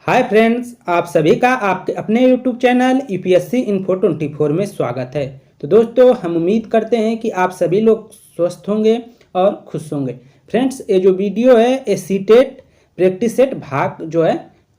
Hi friends, आप सभी का आपके अपने यूट्यूब चैनल यूपीएससी इन्फो 24 में स्वागत है। तो दोस्तों, हम उम्मीद करते हैं कि आप सभी लोग स्वस्थ होंगे और खुश होंगे। फ्रेंड्स, ये जो वीडियो है ये सीटेट प्रैक्टिस सेट भाग जो है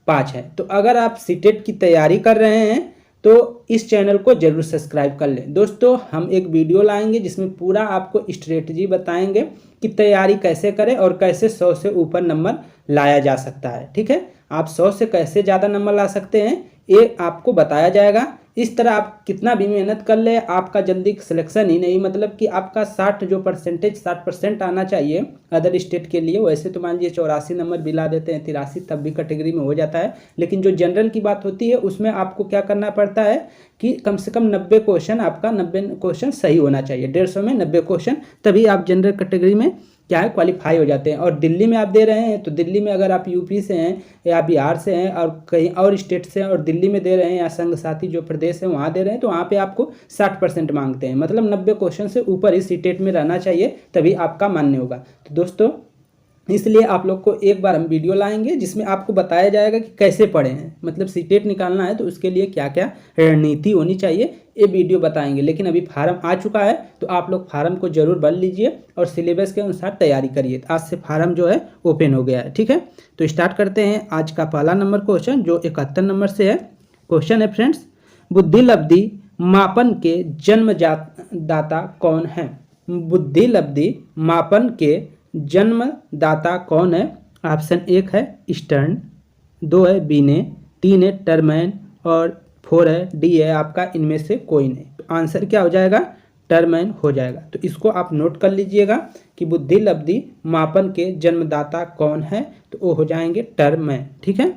5 है। तो अगर आप सीटेट की तैयारी कर रहे हैं तो इस चैनल को जरूर सब्सक्राइब कर लें। दोस्तों, हम एक वीडियो लाएंगे जिसमें पूरा आपको स्ट्रेटजी बताएंगे कि तैयारी कैसे करें और कैसे 100 से ऊपर नंबर लाया जा सकता है। ठीक है, आप 100 से कैसे ज़्यादा नंबर ला सकते हैं ये आपको बताया जाएगा। इस तरह आप कितना भी मेहनत कर ले, आपका जल्दी सिलेक्शन ही नहीं, मतलब कि आपका 60% आना चाहिए अदर स्टेट के लिए। वैसे तो मान लीजिए 84 नंबर भी ला देते हैं, 83 तब भी कैटेगरी में हो जाता है। लेकिन जो जनरल की बात होती है उसमें आपको क्या करना पड़ता है कि कम से कम 90 क्वेश्चन, आपका 90 क्वेश्चन सही होना चाहिए। 150 में 90 क्वेश्चन, तभी आप जनरल कैटेगरी में क्या है क्वालिफाई हो जाते हैं। और दिल्ली में आप दे रहे हैं तो दिल्ली में अगर आप यूपी से हैं या बिहार से हैं और कहीं और स्टेट से हैं और दिल्ली में दे रहे हैं या संघ साथी जो प्रदेश है वहाँ दे रहे हैं तो वहाँ पे आपको 60% मांगते हैं। मतलब 90 क्वेश्चन से ऊपर इस सीटेट में रहना चाहिए, तभी आपका मान्य होगा। तो दोस्तों, इसलिए आप लोग को एक बार हम वीडियो लाएंगे जिसमें आपको बताया जाएगा कि कैसे पढ़े हैं, मतलब सीटेट निकालना है तो उसके लिए क्या क्या रणनीति होनी चाहिए, ये वीडियो बताएंगे। लेकिन अभी फार्म आ चुका है तो आप लोग फार्म को जरूर भर लीजिए और सिलेबस के अनुसार तैयारी करिए। आज से फार्म जो है ओपन हो गया है। ठीक है, तो स्टार्ट करते हैं आज का पहला नंबर क्वेश्चन जो 71 नंबर से है। क्वेश्चन है फ्रेंड्स, बुद्धि लब्धि मापन के जन्मदाता कौन है? बुद्धि लब्धि मापन के जन्मदाता कौन है? ऑप्शन 1 है स्टर्न, 2 है बीने, 3 है टर्मैन और 4 है डी है आपका इनमें से कोई नहीं। तो आंसर क्या हो जाएगा? टर्मैन हो जाएगा। तो इसको आप नोट कर लीजिएगा कि बुद्धि लब्धि मापन के जन्मदाता कौन है, तो वो हो जाएंगे टर्मैन। ठीक है,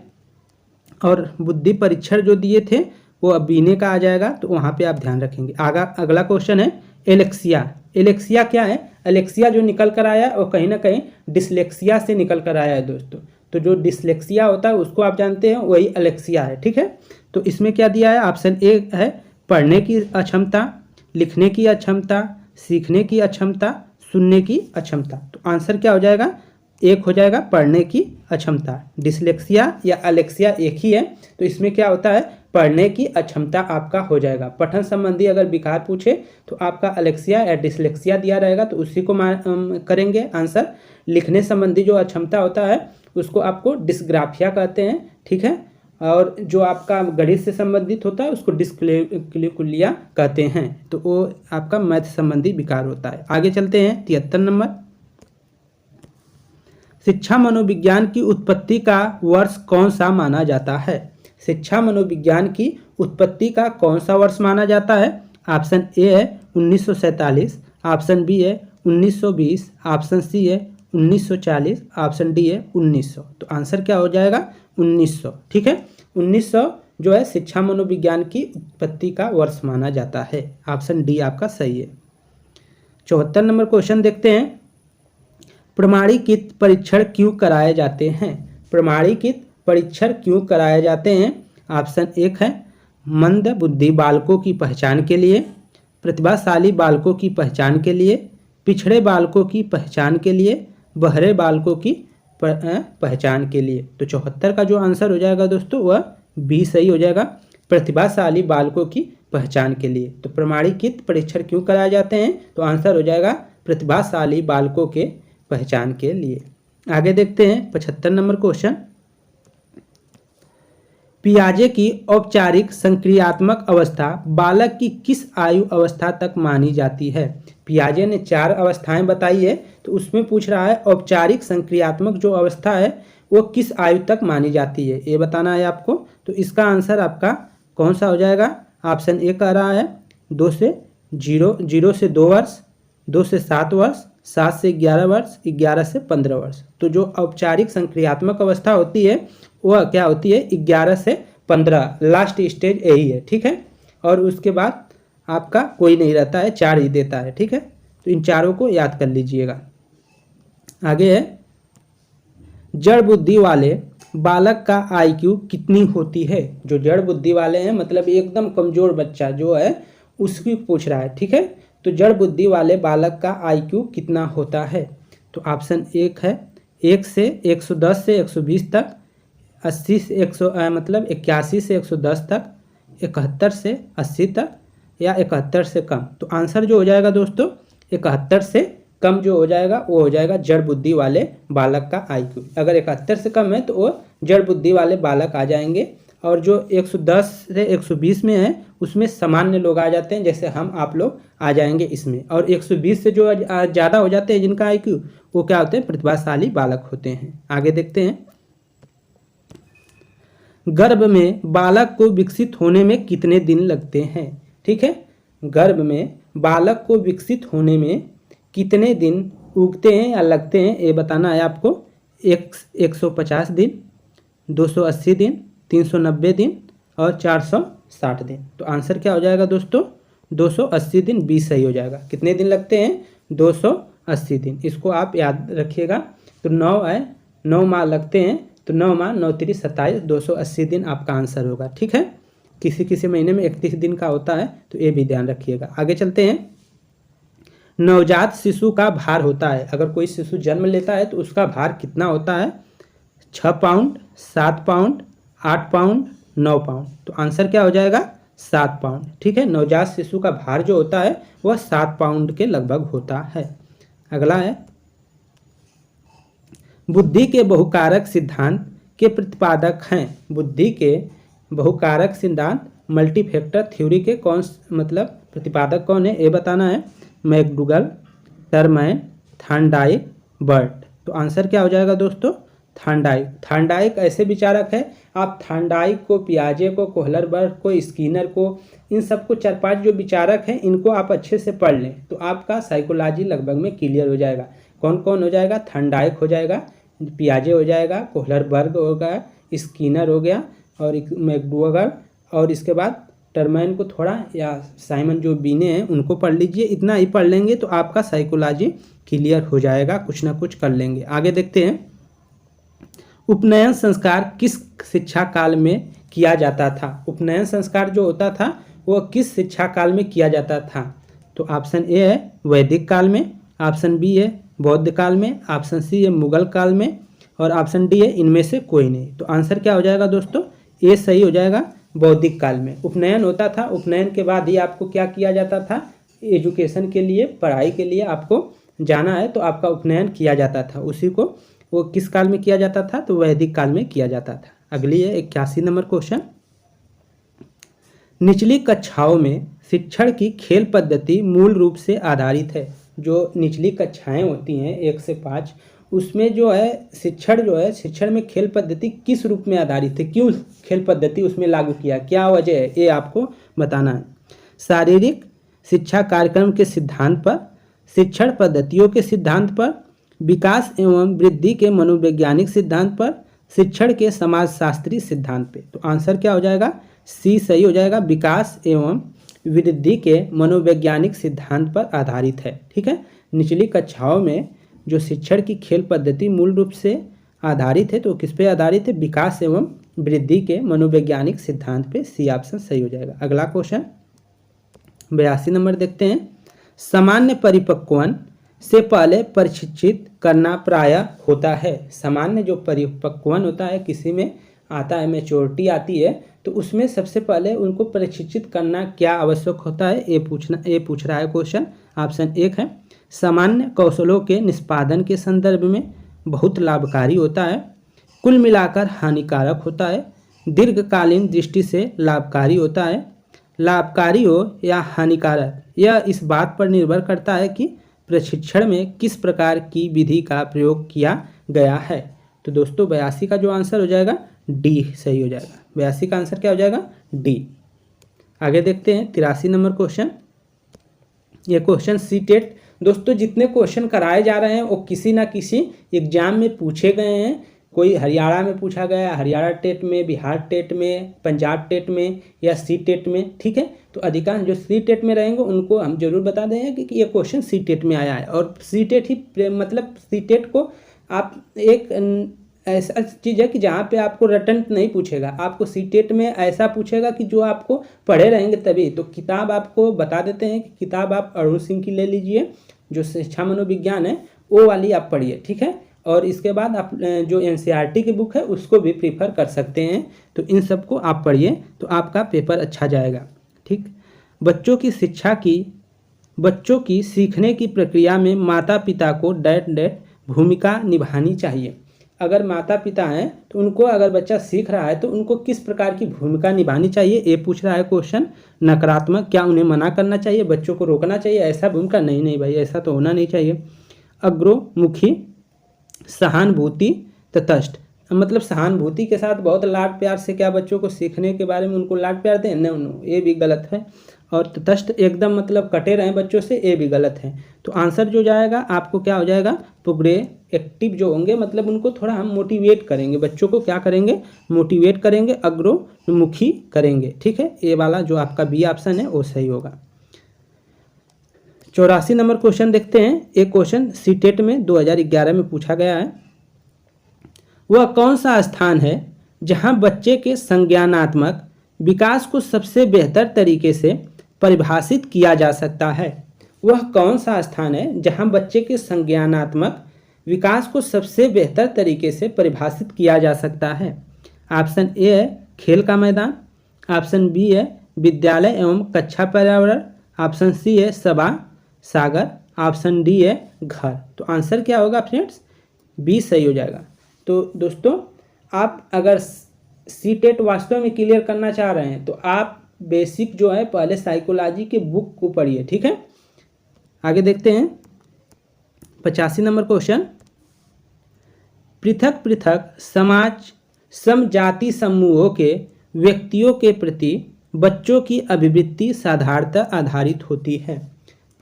और बुद्धि परीक्षण जो दिए थे वो अब बीने का आ जाएगा, तो वहाँ पे आप ध्यान रखेंगे। अगला क्वेश्चन है एलेक्सिया। एलेक्सिया क्या है? एलेक्सिया जो निकल कर आया वो कहीं ना कहीं डिसलेक्सिया से निकल कर आया है दोस्तों। तो जो डिसलेक्सिया होता है उसको आप जानते हैं, वही एलेक्सिया है। ठीक है, तो इसमें क्या दिया है? ऑप्शन ए है पढ़ने की अक्षमता, लिखने की अक्षमता, सीखने की अक्षमता, सुनने की अक्षमता। तो आंसर क्या हो जाएगा? एक हो जाएगा पढ़ने की अक्षमता। डिसलेक्सिया या एलेक्सिया एक ही है, तो इसमें क्या होता है? पढ़ने की अक्षमता आपका हो जाएगा। पठन संबंधी अगर विकार पूछे तो आपका एलेक्सिया या डिसलेक्सिया दिया रहेगा, तो उसी को करेंगे आंसर। लिखने संबंधी जो अक्षमता होता है उसको आपको डिस्ग्राफिया कहते हैं। ठीक है, और जो आपका गणित से संबंधित होता है उसको डिस्क्लेकुलिया कहते हैं, तो वो आपका मैथ संबंधी विकार होता है। आगे चलते हैं 73 नंबर। शिक्षा मनोविज्ञान की उत्पत्ति का वर्ष कौन सा माना जाता है? शिक्षा मनोविज्ञान की उत्पत्ति का कौन सा वर्ष माना जाता है? ऑप्शन ए है 1947, ऑप्शन बी है 1920, ऑप्शन सी है 1940, ऑप्शन डी है 1900। तो आंसर क्या हो जाएगा? 1900। ठीक है, 1900 जो है शिक्षा मनोविज्ञान की उत्पत्ति का वर्ष माना जाता है। ऑप्शन डी आपका सही है। 74 नंबर क्वेश्चन देखते हैं। प्रमाणीकृत परीक्षण क्यों कराए जाते हैं? प्रमाणीकृत परीक्षण क्यों कराए जाते हैं? ऑप्शन 1 है मंद बुद्धि बालकों की पहचान के लिए, प्रतिभाशाली बालकों की पहचान के लिए, पिछड़े बालकों की पहचान के लिए, बहरे बालकों की पहचान के लिए। तो 74 का जो आंसर हो जाएगा दोस्तों वह बी सही हो जाएगा, प्रतिभाशाली बालकों की पहचान के लिए। तो प्रमाणीकृत परीक्षण क्यों कराए जाते हैं? तो आंसर हो जाएगा प्रतिभाशाली बालकों के पहचान के लिए। आगे देखते हैं 75 नंबर क्वेश्चन। पियाजे की औपचारिक संक्रियात्मक अवस्था बालक की किस आयु अवस्था तक मानी जाती है? पियाजे ने 4 अवस्थाएं बताई है, तो उसमें पूछ रहा है औपचारिक संक्रियात्मक जो अवस्था है वो किस आयु तक मानी जाती है, ये बताना है आपको। तो इसका आंसर आपका कौन सा हो जाएगा? ऑप्शन ए कह रहा है 2 से 0 से 2 वर्ष, 2 से 7 वर्ष, 7 से 11 वर्ष, 11 से 15 वर्ष। तो जो औपचारिक संक्रियात्मक अवस्था होती है वह क्या होती है? 11 से 15, लास्ट स्टेज यही है। ठीक है, और उसके बाद आपका कोई नहीं रहता है, 4 ही देता है। ठीक है, तो इन चारों को याद कर लीजिएगा। आगे है जड़ बुद्धि वाले बालक का आईक्यू कितनी होती है? जो जड़ बुद्धि वाले हैं मतलब एकदम कमजोर बच्चा जो है उसकी पूछ रहा है। ठीक है, तो जड़ बुद्धि वाले बालक का आईक्यू कितना होता है? तो ऑप्शन 1 है 1 से 110 से 120 तक, 80 से 100 मतलब 81 से 110 तक, 71 से 80 तक, या 71 से कम। तो आंसर जो हो जाएगा दोस्तों 71 से कम जो हो जाएगा वो हो जाएगा जड़ बुद्धि वाले बालक का IQ। अगर 71 से कम है तो वो जड़ बुद्धि वाले बालक आ जाएंगे। और जो 110 से 120 में है उसमें सामान्य लोग आ जाते हैं, जैसे हम आप लोग आ जाएंगे इसमें। और 120 से जो ज़्यादा हो जाते हैं जिनका IQ, वो क्या होते हैं, प्रतिभाशाली बालक होते हैं। आगे देखते हैं, गर्भ में बालक को विकसित होने में कितने दिन लगते हैं। ठीक है, गर्भ में बालक को विकसित होने में कितने दिन उगते हैं या लगते हैं, ये बताना है आपको। 150 दिन, 280 दिन, 390 दिन और 460 दिन। तो आंसर क्या हो जाएगा दोस्तों, 280 दिन। 20 सही हो जाएगा। कितने दिन लगते हैं, 280 दिन। इसको आप याद रखिएगा। तो 9 है, 9 माह लगते हैं, तो 9 माह 9 3 27, 280 दिन आपका आंसर होगा। ठीक है, किसी किसी महीने में 31 दिन का होता है, तो ये भी ध्यान रखिएगा। आगे चलते हैं, नवजात शिशु का भार होता है, अगर कोई शिशु जन्म लेता है तो उसका भार कितना होता है, 6 पाउंड, 7 पाउंड, 8 पाउंड, 9 पाउंड। तो आंसर क्या हो जाएगा, 7 पाउंड। ठीक है, नवजात शिशु का भार जो होता है वह 7 पाउंड के लगभग होता है। अगला है, बुद्धि के बहुकारक सिद्धांत के प्रतिपादक हैं। बुद्धि के बहुकारक सिद्धांत मल्टीफैक्टर थ्योरी के प्रतिपादक कौन है, ये बताना है। McDougall, Terman, Thorndike, Burt. तो आंसर क्या हो जाएगा दोस्तों, थॉर्नडाइक। थॉर्नडाइक ऐसे विचारक है, आप थॉर्नडाइक को, पियाजे को, कोहलरबर्ग को, स्किनर को, इन सबको 4-5 जो विचारक हैं इनको आप अच्छे से पढ़ लें तो आपका साइकोलॉजी लगभग में क्लियर हो जाएगा। कौन कौन हो जाएगा, थॉर्नडाइक हो जाएगा, पियाजे हो जाएगा, कोहलरबर्ग हो गया, स्किनर हो गया और मैकडूगल, और इसके बाद टरमैन को थोड़ा, या साइमन जो बीने हैं उनको पढ़ लीजिए। इतना ही पढ़ लेंगे तो आपका साइकोलॉजी क्लियर हो जाएगा, कुछ ना कुछ कर लेंगे। आगे देखते हैं, उपनयन संस्कार किस शिक्षा काल में किया जाता था। उपनयन संस्कार जो होता था वो किस शिक्षा काल में किया जाता था। तो ऑप्शन ए है वैदिक काल में, ऑप्शन बी है बौद्ध काल में, ऑप्शन सी है मुगल काल में और ऑप्शन डी है इनमें से कोई नहीं। तो आंसर क्या हो जाएगा दोस्तों, ए सही हो जाएगा, बौद्धिक काल में उपनयन होता था। उपनयन के बाद ही आपको क्या किया जाता था, एजुकेशन के लिए, पढ़ाई के लिए आपको जाना है तो आपका उपनयन किया जाता था। उसी को वो किस काल में किया जाता था, तो वैदिक काल में किया जाता था। अगली है 81 नंबर क्वेश्चन, निचली कक्षाओं में शिक्षण की खेल पद्धति मूल रूप से आधारित है। जो निचली कक्षाएं होती हैं 1 से 5, उसमें जो है शिक्षण में खेल पद्धति किस रूप में आधारित है, क्यों खेल पद्धति उसमें लागू किया, क्या वजह है, ये आपको बताना है। शारीरिक शिक्षा कार्यक्रम के सिद्धांत पर, शिक्षण पद्धतियों के सिद्धांत पर, विकास एवं वृद्धि के मनोवैज्ञानिक सिद्धांत पर, शिक्षण के समाजशास्त्री सिद्धांत पे। तो आंसर क्या हो जाएगा, सी सही हो जाएगा, विकास एवं वृद्धि के मनोवैज्ञानिक सिद्धांत पर आधारित है। ठीक है, निचली कक्षाओं में जो शिक्षण की खेल पद्धति मूल रूप से आधारित है तो किस पे आधारित है, विकास एवं वृद्धि के मनोवैज्ञानिक सिद्धांत पे। सी ऑप्शन सही हो जाएगा। अगला क्वेश्चन 82 नंबर देखते हैं, सामान्य परिपक्वन से पहले प्रशिक्षित करना प्रायः होता है। सामान्य जो परिपक्वन होता है, किसी में आता है, मैच्योरिटी आती है, तो उसमें सबसे पहले उनको प्रशिक्षित करना क्या आवश्यक होता है, ये पूछ रहा है क्वेश्चन। ऑप्शन 1 है सामान्य कौशलों के निष्पादन के संदर्भ में बहुत लाभकारी होता है, कुल मिलाकर हानिकारक होता है, दीर्घकालीन दृष्टि से लाभकारी होता है। लाभकारी हो या हानिकारक, यह इस बात पर निर्भर करता है कि प्रशिक्षण में किस प्रकार की विधि का प्रयोग किया गया है। तो दोस्तों 82 का जो आंसर हो जाएगा डी सही हो जाएगा। 82 का आंसर क्या हो जाएगा, डी। आगे देखते हैं 83 नंबर क्वेश्चन। ये क्वेश्चन सीटेट, दोस्तों जितने क्वेश्चन कराए जा रहे हैं वो किसी ना किसी एग्जाम में पूछे गए हैं। कोई हरियाणा में पूछा गया, हरियाणा टेट में, बिहार टेट में, पंजाब टेट में या सी टेट में। ठीक है, तो अधिकांश जो सी टेट में रहेंगे उनको हम जरूर बता देंगे कि ये क्वेश्चन सी टेट में आया है। और सी टेट ही मतलब सी टेट को आप एक ऐसा चीज़ है कि जहाँ पे आपको रटन नहीं पूछेगा, आपको सी टेट में ऐसा पूछेगा कि जो आपको पढ़े रहेंगे तभी। तो किताब आपको बता देते हैं कि किताब आप अरुण सिंह की ले लीजिए, जो शिक्षा मनोविज्ञान है वो वाली आप पढ़िए। ठीक है, और इसके बाद आप जो एनसीईआरटी की बुक है उसको भी प्रीफर कर सकते हैं। तो इन सबको आप पढ़िए तो आपका पेपर अच्छा जाएगा। ठीक। बच्चों की सीखने की प्रक्रिया में माता पिता को डैट डैट भूमिका निभानी चाहिए। अगर माता पिता हैं तो उनको, अगर बच्चा सीख रहा है तो उनको किस प्रकार की भूमिका निभानी चाहिए, ये पूछ रहा है क्वेश्चन। नकारात्मक, क्या उन्हें मना करना चाहिए, बच्चों को रोकना चाहिए, ऐसा भूमिका नहीं, नहीं भाई, ऐसा तो होना नहीं चाहिए। अग्रोमुखी, सहानुभूति, तटस्थ, मतलब सहानुभूति के साथ बहुत लाड प्यार से क्या बच्चों को सीखने के बारे में उनको लाड प्यार दें, नो, ये भी गलत है। और तटस्थ एकदम मतलब कटे रहें बच्चों से, ये भी गलत है। तो आंसर जो जाएगा आपको क्या हो जाएगा, प्रोग्रेसिव जो होंगे, मतलब उनको थोड़ा हम मोटिवेट करेंगे, बच्चों को क्या करेंगे, मोटिवेट करेंगे, अग्रोमुखी करेंगे। ठीक है, ये वाला जो आपका बी ऑप्शन है वो सही होगा। 84 नंबर क्वेश्चन देखते हैं। एक क्वेश्चन सीटेट में 2011 में पूछा गया है। वह कौन सा स्थान है जहां बच्चे के संज्ञानात्मक विकास को सबसे बेहतर तरीके से परिभाषित किया जा सकता है? वह कौन सा स्थान है जहां बच्चे के संज्ञानात्मक विकास को सबसे बेहतर तरीके से परिभाषित किया जा सकता है? ऑप्शन ए है खेल का मैदान, ऑप्शन बी है विद्यालय एवं कक्षा पर्यावरण, ऑप्शन सी है सभा सागर, ऑप्शन डी है घर। तो आंसर क्या होगा फ्रेंड्स, बी सही हो जाएगा। तो दोस्तों, आप अगर सीटेट वास्तव में क्लियर करना चाह रहे हैं तो आप बेसिक जो है पहले साइकोलॉजी के बुक को पढ़िए। ठीक है, आगे देखते हैं 85 नंबर क्वेश्चन। पृथक पृथक समाज समजाति समूहों के व्यक्तियों के प्रति बच्चों की अभिवृत्ति साधारणतः आधारित होती है।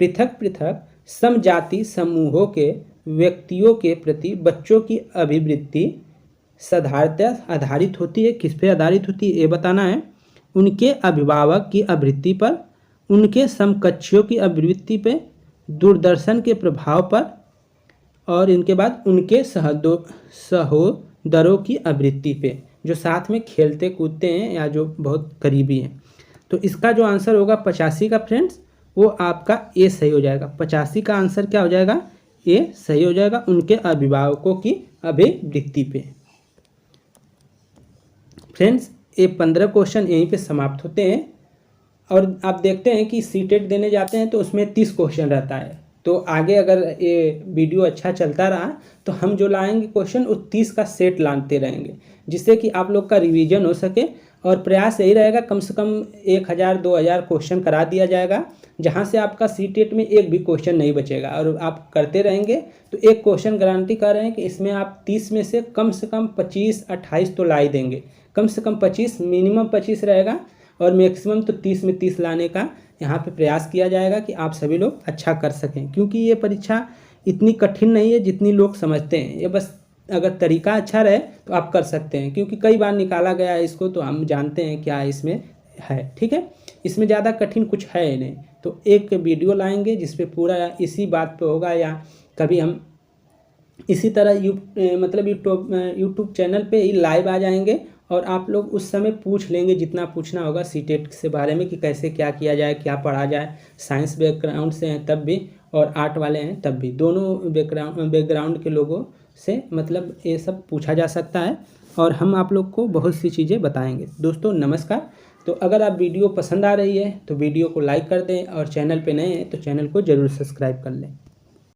पृथक पृथक समजाति समूहों के व्यक्तियों के प्रति बच्चों की अभिवृत्ति साधारणतः आधारित होती है। किस पे आधारित होती है ये बताना है। उनके अभिभावक की आवृत्ति पर, उनके समकक्षियों की आवृत्ति पे, दूरदर्शन के प्रभाव पर, और इनके बाद उनके सहोदरों की आवृत्ति पे, जो साथ में खेलते कूदते हैं या जो बहुत करीबी हैं। तो इसका जो आंसर होगा 85 का फ्रेंड्स, वो आपका ए सही हो जाएगा। 85 का आंसर क्या हो जाएगा, ए सही हो जाएगा, उनके अभिभावकों की अभिवृत्ति पे। फ्रेंड्स, ये 15 क्वेश्चन यहीं पे समाप्त होते हैं। और आप देखते हैं कि सीटेट देने जाते हैं तो उसमें 30 क्वेश्चन रहता है। तो आगे अगर ये वीडियो अच्छा चलता रहा तो हम जो लाएंगे क्वेश्चन वो 30 का सेट लाते रहेंगे, जिससे कि आप लोग का रिवीजन हो सके। और प्रयास यही रहेगा कम से कम 1000-2000 क्वेश्चन करा दिया जाएगा, जहां से आपका सीटेट में एक भी क्वेश्चन नहीं बचेगा। और आप करते रहेंगे तो एक क्वेश्चन गारंटी कर रहे हैं कि इसमें आप 30 में से कम 25-28 तो ला ही देंगे। कम से कम 25, मिनिमम 25 रहेगा और मैक्सिमम तो 30 में 30 लाने का यहाँ पे प्रयास किया जाएगा कि आप सभी लोग अच्छा कर सकें। क्योंकि ये परीक्षा इतनी कठिन नहीं है जितनी लोग समझते हैं। ये बस अगर तरीका अच्छा रहे तो आप कर सकते हैं, क्योंकि कई बार निकाला गया है इसको, तो हम जानते हैं क्या इसमें है। ठीक है, इसमें ज़्यादा कठिन कुछ है ही नहीं। तो एक वीडियो लाएंगे जिस पे पूरा इसी बात पे होगा, या कभी हम इसी तरह यूट्यूब चैनल पे ही लाइव आ जाएंगे और आप लोग उस समय पूछ लेंगे जितना पूछना होगा सीटेट से बारे में, कि कैसे क्या किया जाए, क्या पढ़ा जाए। साइंस बैकग्राउंड से हैं तब भी और आर्ट वाले हैं तब भी, दोनों बैकग्राउंड के लोगों से मतलब ये सब पूछा जा सकता है। और हम आप लोग को बहुत सी चीज़ें बताएंगे। दोस्तों नमस्कार। तो अगर आप वीडियो पसंद आ रही है तो वीडियो को लाइक कर दें, और चैनल पे नए हैं तो चैनल को ज़रूर सब्सक्राइब कर लें।